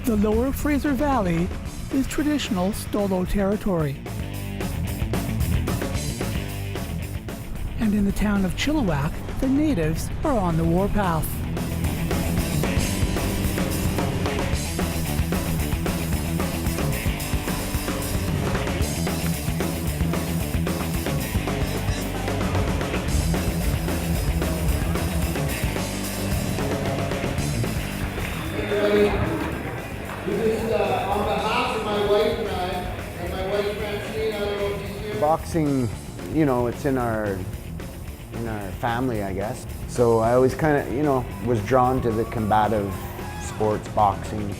The Lower Fraser Valley is traditional Stolo territory. And in the town of Chilliwack, the natives are on the warpath. On behalf of my wife and my wife Francine, I don't know if she's here. Boxing, you know, it's in our family, I guess. So I always kind of, you know, was drawn to the combative sports, boxing,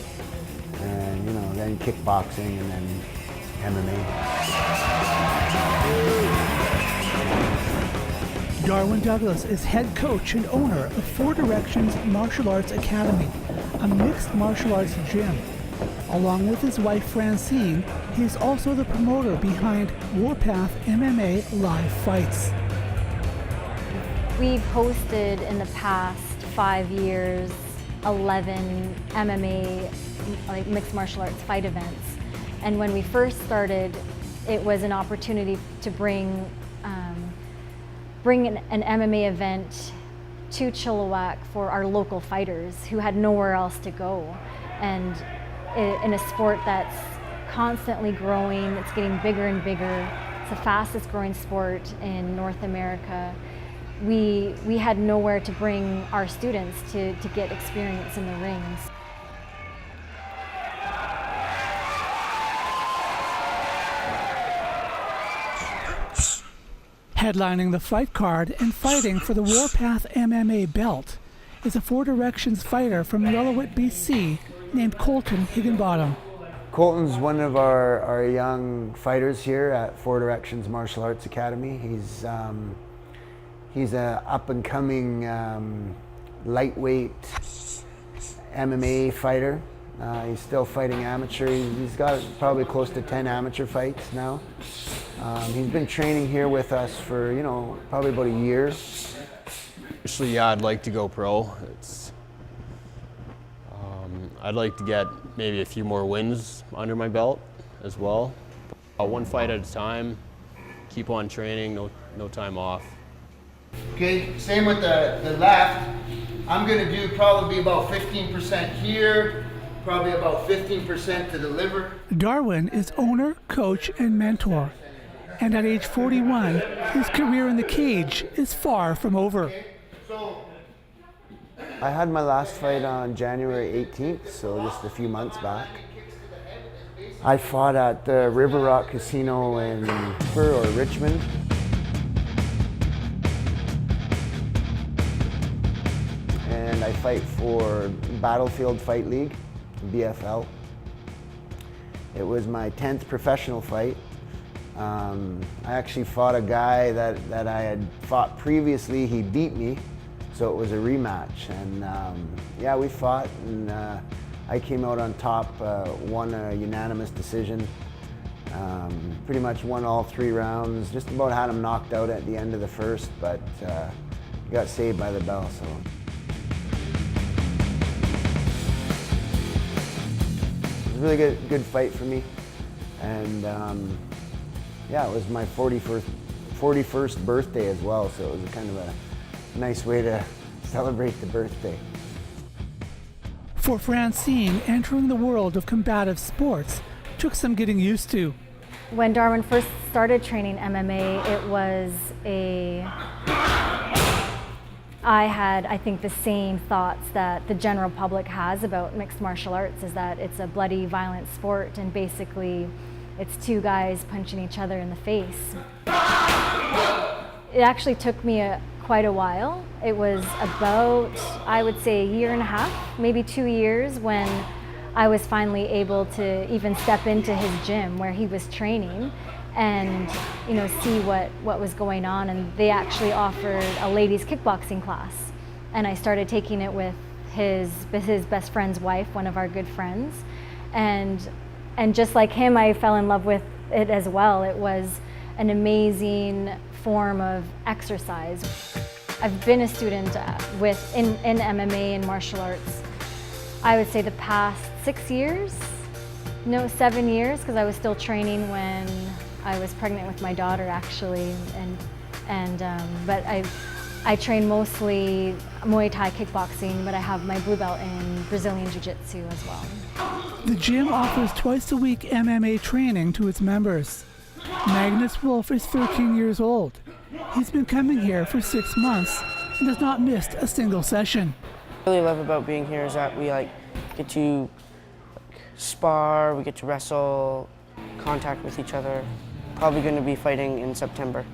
and you know, then kickboxing, and then MMA. Darwin Douglas is head coach and owner of Four Directions Martial Arts Academy, a mixed martial arts gym. Along with his wife Francine, he is also the promoter behind Warpath MMA live fights. We've hosted in the past 5 years 11 MMA, like mixed martial arts fight events. And when we first started, it was an opportunity to bring an MMA event to Chilliwack for our local fighters who had nowhere else to go. And in a sport that's constantly growing, it's getting bigger and bigger. It's the fastest growing sport in North America. We had nowhere to bring our students to get experience in the rings. Headlining the fight card and fighting for the Warpath MMA belt is a Four Directions fighter from Yellowit, BC, named Colton Higginbottom. Colton's one of our young fighters here at Four Directions Martial Arts Academy. He's a up-and-coming lightweight MMA fighter. He's still fighting amateur. He's got probably close to 10 amateur fights now. He's been training here with us for, you know, probably about a year. Actually, yeah, I'd like to go pro. I'd like to get maybe a few more wins under my belt as well. One fight at a time, keep on training, no time off. Okay, same with the left. I'm going to do probably about 15% here, probably about 15% to the liver. Darwin is owner, coach, and mentor. And at age 41, his career in the cage is far from over. I had my last fight on January 18th, so just a few months back. I fought at the River Rock Casino in Richmond. And I fight for Battlefield Fight League, BFL. It was my 10th professional fight. I actually fought a guy that I had fought previously. He beat me, so it was a rematch. And yeah, we fought, and I came out on top, won a unanimous decision. Pretty much won all 3 rounds. Just about had him knocked out at the end of the first, but he got saved by the bell. So. It was a really good fight for me, and yeah, it was my 41st birthday as well, so it was kind of a nice way to celebrate the birthday. For Francine, entering the world of combative sports took some getting used to. When Darwin first started training MMA, I had, I think, the same thoughts that the general public has about mixed martial arts, is that it's a bloody, violent sport, and basically it's 2 guys punching each other in the face. It actually took me quite a while. It was about, I would say, a year and a half, maybe 2 years, when I was finally able to even step into his gym where he was training and, you know, see what was going on. And they actually offered a ladies kickboxing class, and I started taking it with his best friend's wife, one of our good friends, and just like him, I fell in love with it as well. It was an amazing form of exercise. I've been a student in MMA and martial arts I would say the past 6 years, no, 7 years, because I was still training when I was pregnant with my daughter, actually, but I train mostly Muay Thai kickboxing, but I have my blue belt in Brazilian Jiu-Jitsu as well. The gym offers twice a week MMA training to its members. Magnus Wolf is 13 years old. He's been coming here for 6 months and has not missed a single session. What I really love about being here is that we get to spar, we get to wrestle, contact with each other. Probably going to be fighting in September.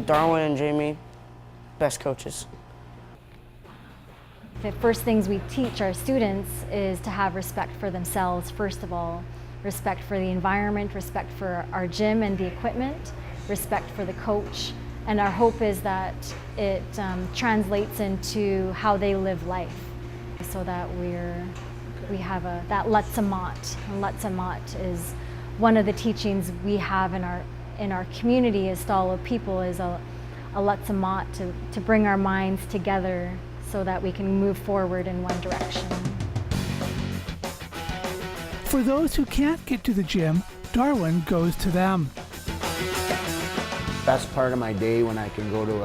Darwin and Jamie, best coaches. The first things we teach our students is to have respect for themselves, first of all. Respect for the environment, respect for our gym and the equipment, respect for the coach. And our hope is that it translates into how they live life, so that we have that Letzamat. And Letzamat is one of the teachings we have in our community as Stalo people, is a Letzamat to bring our minds together so that we can move forward in one direction. For those who can't get to the gym, Darwin goes to them. Best part of my day when I can go to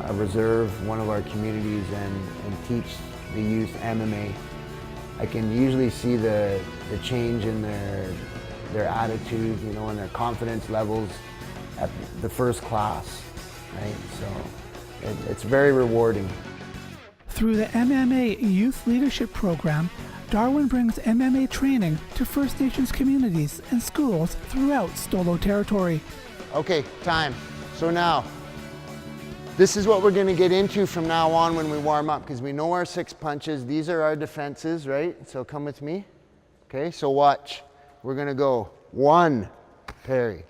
a reserve, one of our communities, and teach the youth MMA. I can usually see the change in their attitude, you know, and their confidence levels at the first class, right? So it's very rewarding. Through the MMA Youth Leadership Program, Darwin brings MMA training to First Nations communities and schools throughout Stolo territory. Okay, time. So now, this is what we're gonna get into from now on when we warm up, because we know our 6 punches. These are our defenses, right? So come with me. Okay, so watch. We're gonna go 1, parry,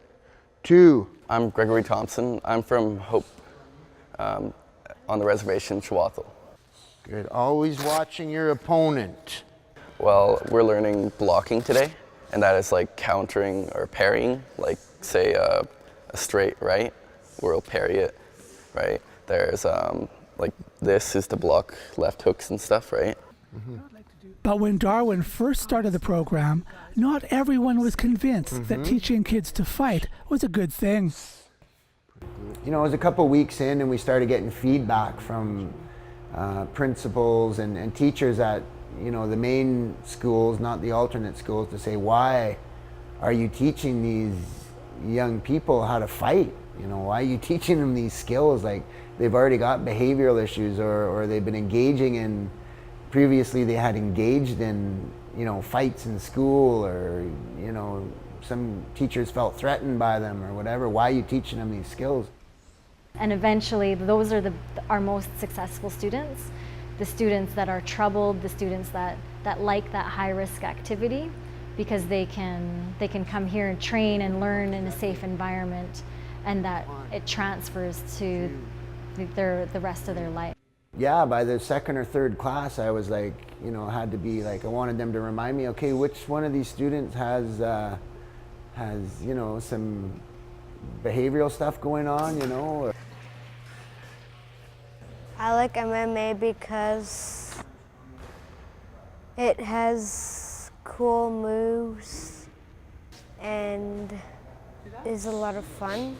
2. I'm Gregory Thompson. I'm from Hope on the reservation, Chihuahua. Good, always watching your opponent. Well, we're learning blocking today, and that is like countering or parrying, like say a straight right, we'll parry it, right? There's like this is to block left hooks and stuff, right? Mm-hmm. But when Darwin first started the program, not everyone was convinced that teaching kids to fight was a good thing. You know, it was a couple weeks in and we started getting feedback from principals and teachers at, you know, the main schools, not the alternate schools, to say, why are you teaching these young people how to fight? You know, why are you teaching them these skills? Like, they've already got behavioral issues, or they've been engaging in, previously they had engaged in, you know, fights in school, or, you know, some teachers felt threatened by them or whatever. Why are you teaching them these skills? And eventually, those are our most successful students, the students that are troubled, the students that like that high-risk activity, because they can come here and train and learn in a safe environment, and that it transfers to the rest of their life. Yeah, by the 2nd or 3rd class, I was like, you know, had to be like, I wanted them to remind me, okay, which one of these students has, you know, some behavioral stuff going on, you know? I like MMA because it has cool moves and is a lot of fun.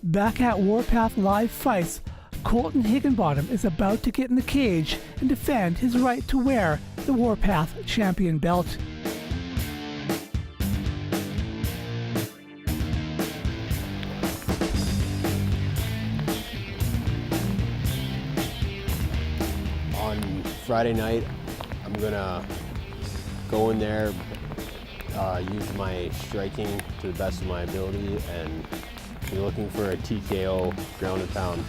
Back at Warpath Live Fights, Colton Higginbottom is about to get in the cage and defend his right to wear the Warpath champion belt. On Friday night, I'm gonna go in there, use my striking to the best of my ability, and be looking for a TKO ground and pound.